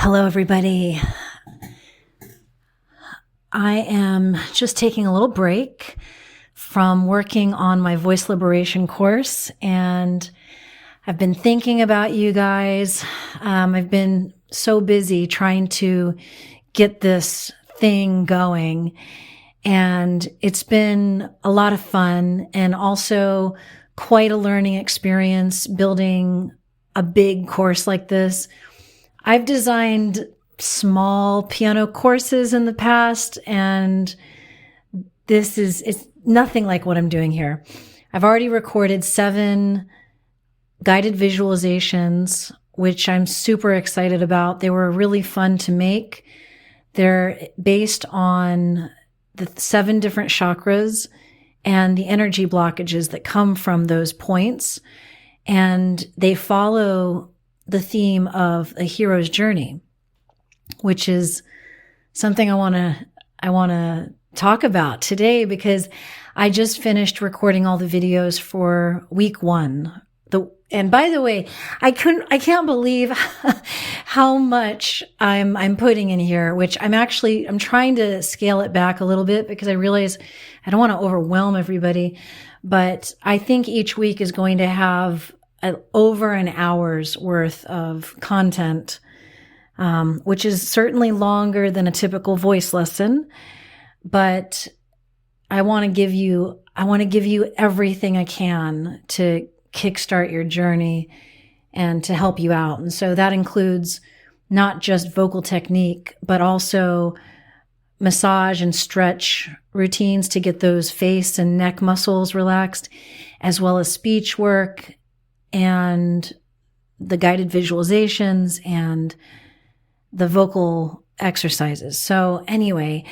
Hello, everybody. I am just taking a little break from working on my voice liberation course, and I've been thinking about you guys. I've been so busy trying to get this thing going, and it's been a lot of fun and also quite a learning experience building a big course like this. I've designed small piano courses in the past, and it's nothing like what I'm doing here. I've already recorded 7 guided visualizations, which I'm super excited about. They were really fun to make. They're based on the 7 different chakras and the energy blockages that come from those points. And they follow the theme of a hero's journey, which is something I want to talk about today, because I just finished recording all the videos for week 1. And by the way, I can't believe how much I'm putting in here, which I'm trying to scale it back a little bit because I realize I don't want to overwhelm everybody, but I think each week is going to have over an hour's worth of content, which is certainly longer than a typical voice lesson. But I want to give you everything I can to kickstart your journey and to help you out. And so that includes not just vocal technique, but also massage and stretch routines to get those face and neck muscles relaxed, as well as speech work and the guided visualizations and the vocal exercises. So anyway,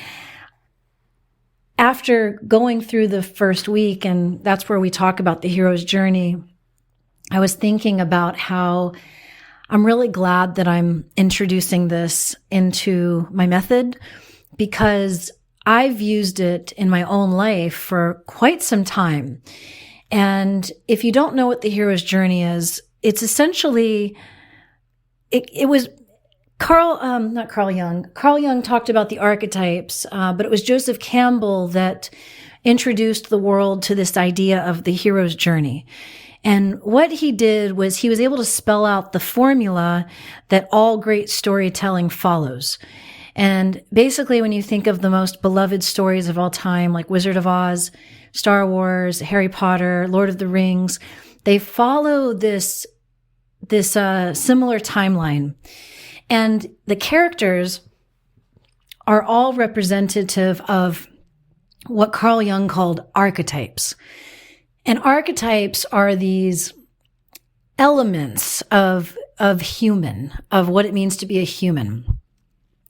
after going through the first week, and that's where we talk about the hero's journey, I was thinking about how I'm really glad that I'm introducing this into my method, because I've used it in my own life for quite some time. And if you don't know what the hero's journey is, it's essentially, it was not Carl Jung. Carl Jung talked about the archetypes, but it was Joseph Campbell that introduced the world to this idea of the hero's journey. And what he did was he was able to spell out the formula that all great storytelling follows. And basically, when you think of the most beloved stories of all time, like Wizard of Oz, Star Wars, Harry Potter, Lord of the Rings, they follow this similar timeline. And the characters are all representative of what Carl Jung called archetypes. And archetypes are these elements of human, of what it means to be a human.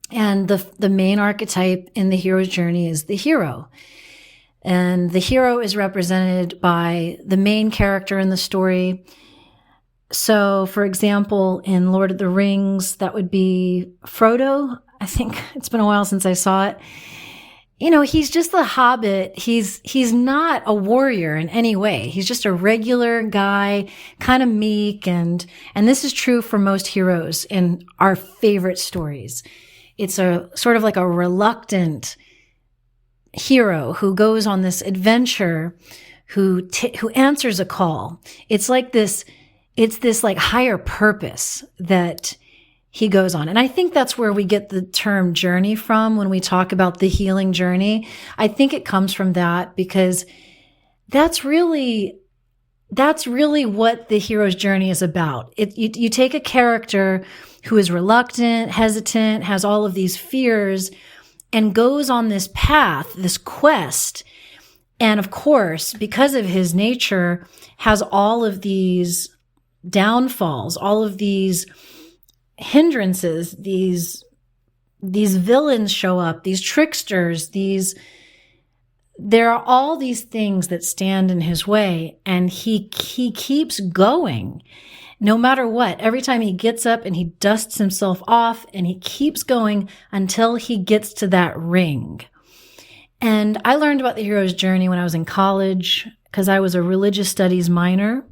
And the main archetype in the hero's journey is the hero. And the hero is represented by the main character in the story. So, for example, in Lord of the Rings, that would be Frodo. I think it's been a while since I saw it. You know, he's just the hobbit. He's not a warrior in any way. He's just a regular guy, kind of meek. And this is true for most heroes in our favorite stories. It's a sort of like a reluctant hero who goes on this adventure, who answers a call. It's this like higher purpose that he goes on. And I think that's where we get the term journey from when we talk about the healing journey. I think it comes from that, because that's really what the hero's journey is about. You take a character who is reluctant, hesitant, has all of these fears, and goes on this path, this quest. And of course, because of his nature, has all of these downfalls, all of these hindrances, these villains show up, these tricksters, there are all these things that stand in his way, and he keeps going no matter what. Every time he gets up and he dusts himself off, and he keeps going until he gets to that ring. And I learned about the hero's journey when I was in college, because I was a religious studies minor.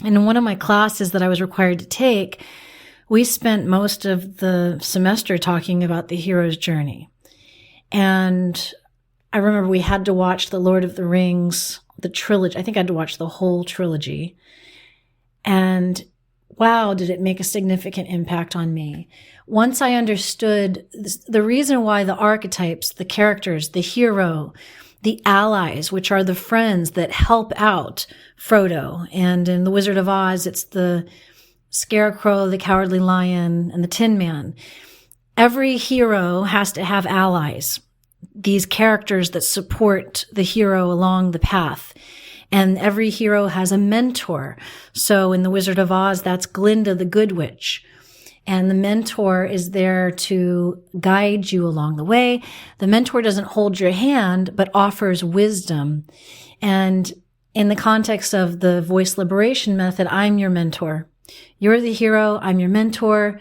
And in one of my classes that I was required to take, we spent most of the semester talking about the hero's journey. And I remember we had to watch The Lord of the Rings, the trilogy. I think I had to watch the whole trilogy. And wow, did it make a significant impact on me. Once I understood the reason why the archetypes, the characters, the hero, the allies, which are the friends that help out Frodo. And in The Wizard of Oz, it's the Scarecrow, the Cowardly Lion, and the Tin Man. Every hero has to have allies, these characters that support the hero along the path. And every hero has a mentor. So in The Wizard of Oz, that's Glinda the Good Witch. And the mentor is there to guide you along the way. The mentor doesn't hold your hand, but offers wisdom. And in the context of the voice liberation method, I'm your mentor. You're the hero. I'm your mentor.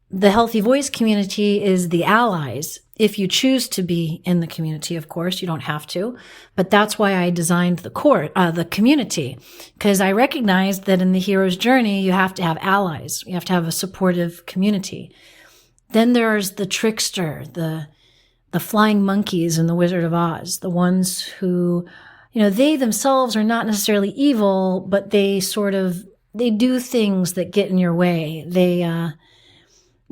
The healthy voice community is the allies. If you choose to be in the community, of course, you don't have to. But that's why I designed the community, because I recognized that in the hero's journey, you have to have allies. You have to have a supportive community. Then there's the trickster, the flying monkeys in The Wizard of Oz, the ones who, they themselves are not necessarily evil, but they do things that get in your way.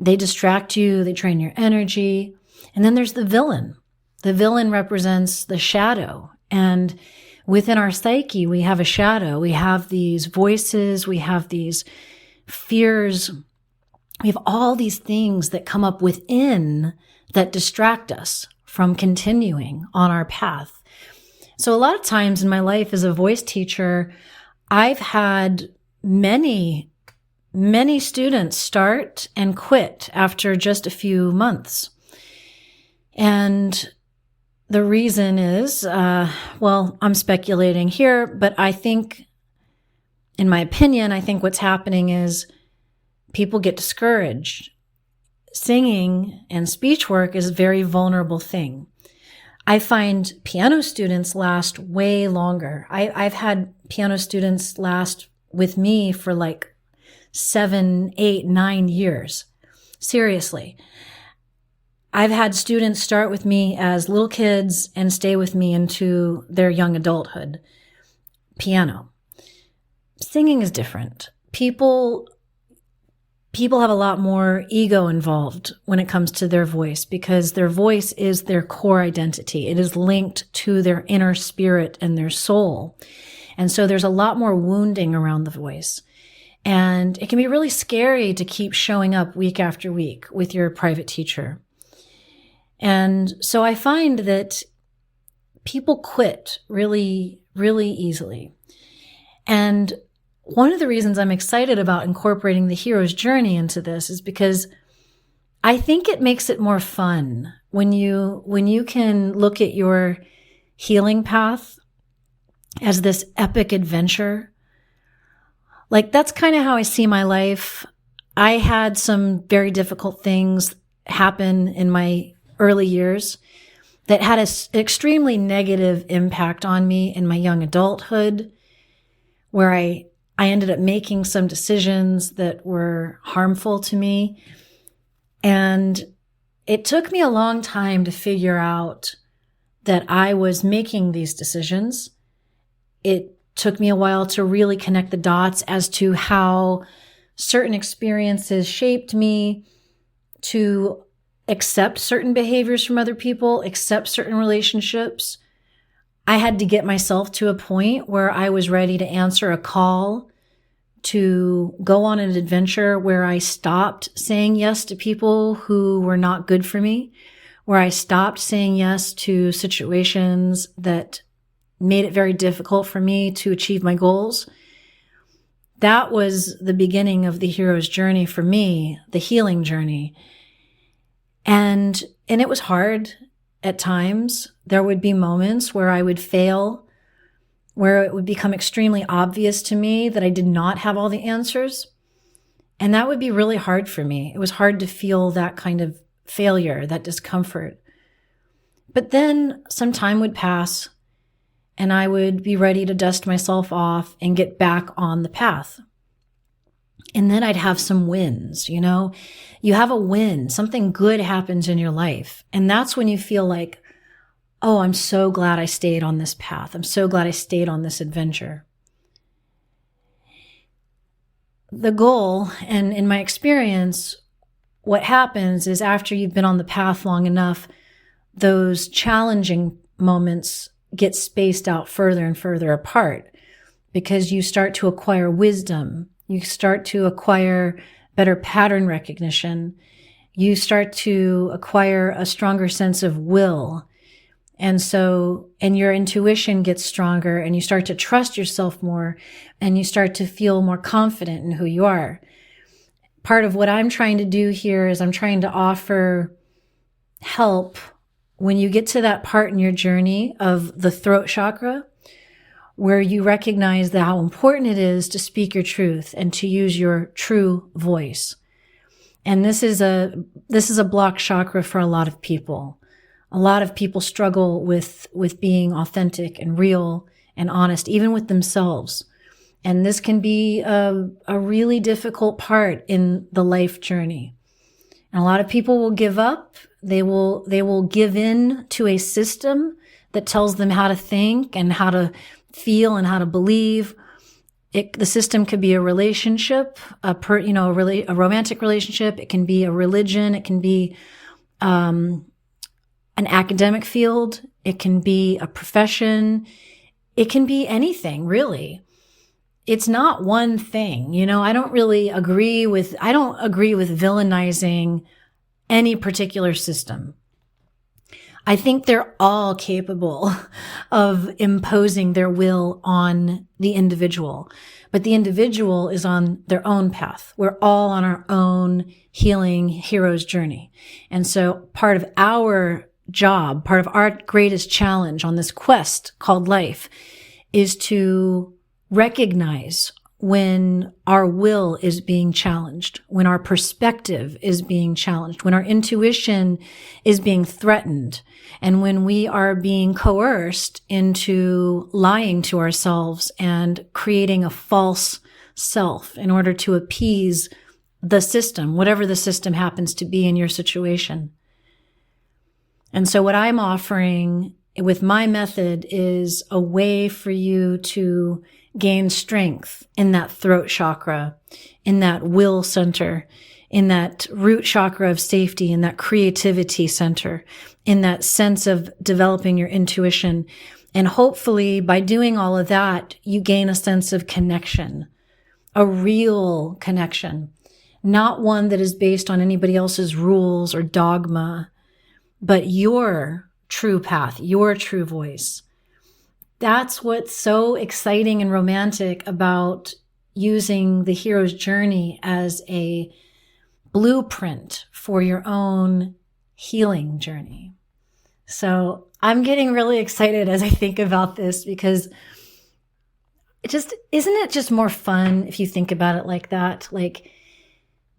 They distract you. They drain your energy. And then there's the villain. The villain represents the shadow. And within our psyche, we have a shadow. We have these voices. We have these fears. We have all these things that come up within that distract us from continuing on our path. So a lot of times in my life as a voice teacher, I've had many students start and quit after just a few months. And the reason is, I'm speculating here, but I think, in my opinion, I think what's happening is people get discouraged. Singing and speech work is a very vulnerable thing. I find piano students last way longer. I've had piano students last with me for like 7, 8, 9 years. Seriously. I've had students start with me as little kids and stay with me into their young adulthood. Piano. Singing is different. People have a lot more ego involved when it comes to their voice, because their voice is their core identity. It is linked to their inner spirit and their soul. And so there's a lot more wounding around the voice. And it can be really scary to keep showing up week after week with your private teacher. And so I find that people quit really, really easily. And one of the reasons I'm excited about incorporating the hero's journey into this is because I think it makes it more fun when you can look at your healing path as this epic adventure. Like, that's kind of how I see my life. I had some very difficult things happen in my early years that had an extremely negative impact on me in my young adulthood, where I ended up making some decisions that were harmful to me. And it took me a long time to figure out that I was making these decisions. It took me a while to really connect the dots as to how certain experiences shaped me, to accept certain behaviors from other people, accept certain relationships. I had to get myself to a point where I was ready to answer a call to go on an adventure where I stopped saying yes to people who were not good for me, where I stopped saying yes to situations that made it very difficult for me to achieve my goals. That was the beginning of the hero's journey for me, the healing journey. And it was hard at times. There would be moments where I would fail, where it would become extremely obvious to me that I did not have all the answers. And that would be really hard for me. It was hard to feel that kind of failure, that discomfort. But then some time would pass and I would be ready to dust myself off and get back on the path. And then I'd have some wins, you know, you have a win, something good happens in your life. And that's when you feel like, oh, I'm so glad I stayed on this path. I'm so glad I stayed on this adventure. The goal, and in my experience, what happens is after you've been on the path long enough, those challenging moments get spaced out further and further apart because you start to acquire wisdom. You start to acquire better pattern recognition. You start to acquire a stronger sense of will. And your intuition gets stronger, and you start to trust yourself more, and you start to feel more confident in who you are. Part of what I'm trying to do here is I'm trying to offer help when you get to that part in your journey of the throat chakra, where you recognize how important it is to speak your truth and to use your true voice. And this is a block chakra for a lot of people. A lot of people struggle with being authentic and real and honest, even with themselves. And this can be a really difficult part in the life journey. And a lot of people will give up. They will give in to a system that tells them how to think and how to feel and how to believe. The system could be a relationship, a romantic relationship. It can be a religion. It can be an academic field. It can be a profession. It can be anything, really. It's not one thing. You know, I don't agree with villainizing any particular system. I think they're all capable of imposing their will on the individual, but the individual is on their own path. We're all on our own healing hero's journey. And so part of our job, part of our greatest challenge on this quest called life is to recognize when our will is being challenged, when our perspective is being challenged, when our intuition is being threatened, and when we are being coerced into lying to ourselves and creating a false self in order to appease the system, whatever the system happens to be in your situation. And so what I'm offering with my method is a way for you to gain strength in that throat chakra, in that will center, in that root chakra of safety, in that creativity center, in that sense of developing your intuition. And hopefully by doing all of that, you gain a sense of connection, a real connection, not one that is based on anybody else's rules or dogma, but your true path, your true voice. That's what's so exciting and romantic about using the hero's journey as a blueprint for your own healing journey. So I'm getting really excited as I think about this because isn't it just more fun if you think about it like that? Like,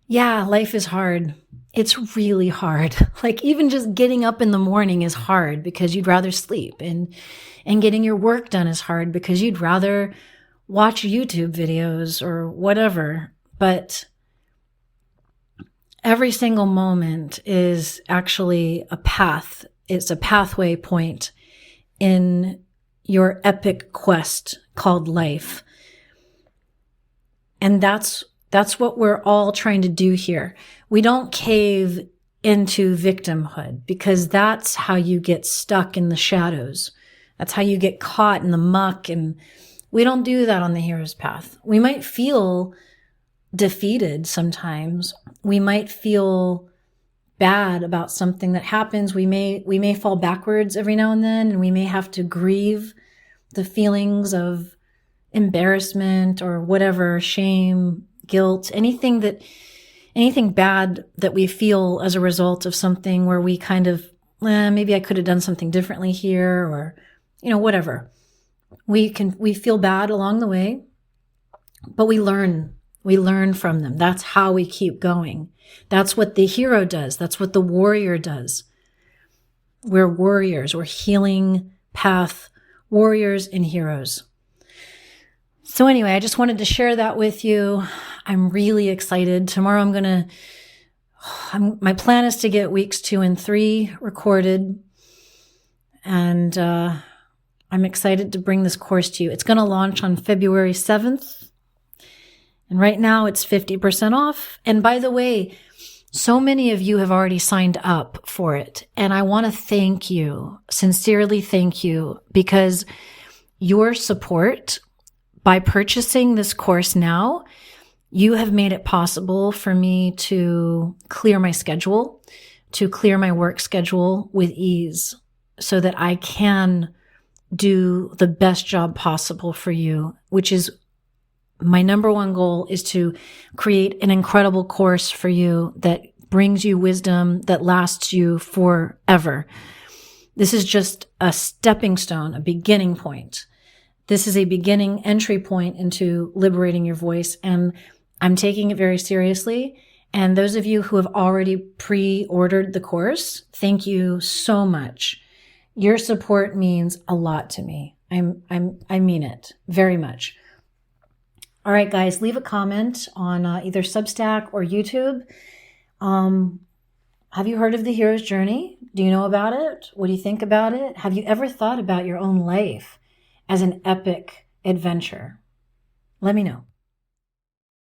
yeah, life is hard. It's really hard. Like even just getting up in the morning is hard because you'd rather sleep, and getting your work done is hard because you'd rather watch YouTube videos or whatever. But every single moment is actually a path. It's a pathway point in your epic quest called life. And that's what we're all trying to do here. We don't cave into victimhood because that's how you get stuck in the shadows. That's how you get caught in the muck. And we don't do that on the hero's path. We might feel defeated sometimes. We might feel bad about something that happens. We may fall backwards every now and then, and we may have to grieve the feelings of embarrassment or whatever, shame, guilt, anything bad that we feel as a result of something where we kind of, maybe I could have done something differently here, or, whatever. We feel bad along the way, but we learn from them. That's how we keep going. That's what the hero does. That's what the warrior does. We're warriors. We're healing path warriors and heroes. So anyway, I just wanted to share that with you. I'm really excited. Tomorrow my plan is to get weeks 2 and 3 recorded. And I'm excited to bring this course to you. It's going to launch on February 7th. And right now it's 50% off. And by the way, so many of you have already signed up for it. And I want to thank you, sincerely thank you, because your support by purchasing this course now, you have made it possible for me to clear my schedule, to clear my work schedule with ease so that I can do the best job possible for you, which is my number one goal, is to create an incredible course for you that brings you wisdom that lasts you forever. This is just a stepping stone, a beginning point. This is a beginning entry point into liberating your voice, and I'm taking it very seriously. And those of you who have already pre-ordered the course, thank you so much. Your support means a lot to me. I mean it very much. All right, guys, leave a comment on either Substack or YouTube. Have you heard of the hero's journey? Do you know about it? What do you think about it? Have you ever thought about your own life as an epic adventure? Let me know.